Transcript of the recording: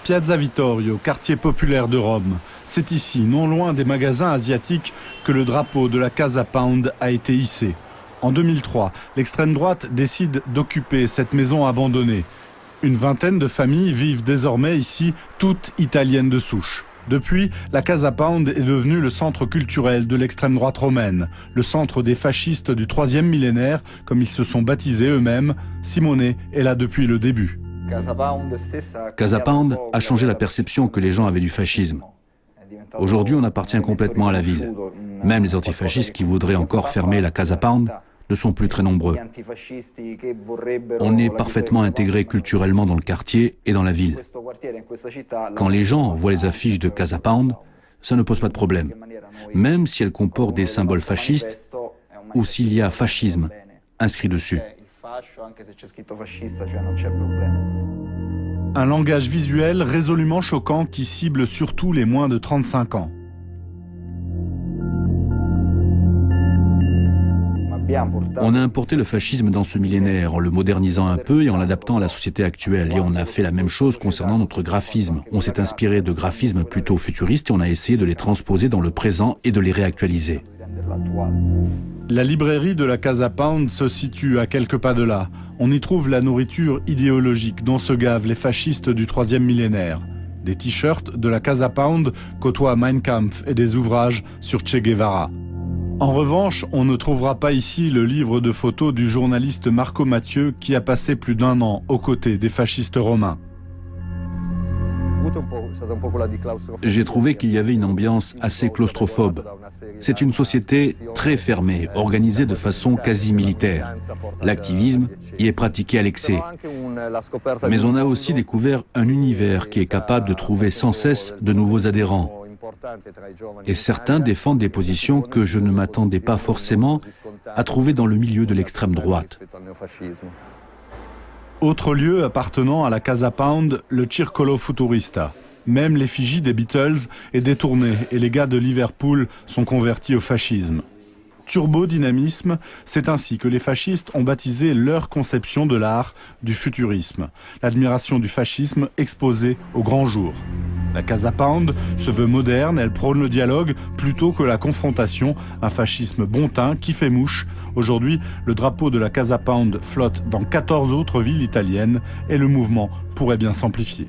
Piazza Vittorio, quartier populaire de Rome. C'est ici, non loin des magasins asiatiques, que le drapeau de la Casa Pound a été hissé. En 2003, l'extrême droite décide d'occuper cette maison abandonnée. Une vingtaine de familles vivent désormais ici, toutes italiennes de souche. Depuis, la Casa Pound est devenue le centre culturel de l'extrême droite romaine, le centre des fascistes du 3e millénaire, comme ils se sont baptisés eux-mêmes. Simone est là depuis le début. Casa Pound a changé la perception que les gens avaient du fascisme. Aujourd'hui, on appartient complètement à la ville. Même les antifascistes qui voudraient encore fermer la Casa Pound ne sont plus très nombreux. On est parfaitement intégré culturellement dans le quartier et dans la ville. Quand les gens voient les affiches de Casa Pound, ça ne pose pas de problème, même si elles comportent des symboles fascistes ou s'il y a fascisme inscrit dessus. Un langage visuel résolument choquant qui cible surtout les moins de 35 ans. On a importé le fascisme dans ce millénaire en le modernisant un peu et en l'adaptant à la société actuelle. Et on a fait la même chose concernant notre graphisme. On s'est inspiré de graphismes plutôt futuristes et on a essayé de les transposer dans le présent et de les réactualiser. La librairie de la Casa Pound se situe à quelques pas de là. On y trouve la nourriture idéologique dont se gavent les fascistes du 3e millénaire. Des t-shirts de la Casa Pound côtoient Mein Kampf et des ouvrages sur Che Guevara. En revanche, on ne trouvera pas ici le livre de photos du journaliste Marco Mathieu qui a passé plus d'1 an aux côtés des fascistes romains. J'ai trouvé qu'il y avait une ambiance assez claustrophobe. C'est une société très fermée, organisée de façon quasi militaire. L'activisme y est pratiqué à l'excès. Mais on a aussi découvert un univers qui est capable de trouver sans cesse de nouveaux adhérents. Et certains défendent des positions que je ne m'attendais pas forcément à trouver dans le milieu de l'extrême droite. Autre lieu appartenant à la Casa Pound, le Circolo Futurista. Même l'effigie des Beatles est détournée et les gars de Liverpool sont convertis au fascisme. Turbodynamisme, c'est ainsi que les fascistes ont baptisé leur conception de l'art du futurisme. L'admiration du fascisme exposée au grand jour. La Casa Pound se veut moderne, elle prône le dialogue plutôt que la confrontation, un fascisme bon teint qui fait mouche. Aujourd'hui, le drapeau de la Casa Pound flotte dans 14 autres villes italiennes et le mouvement pourrait bien s'amplifier.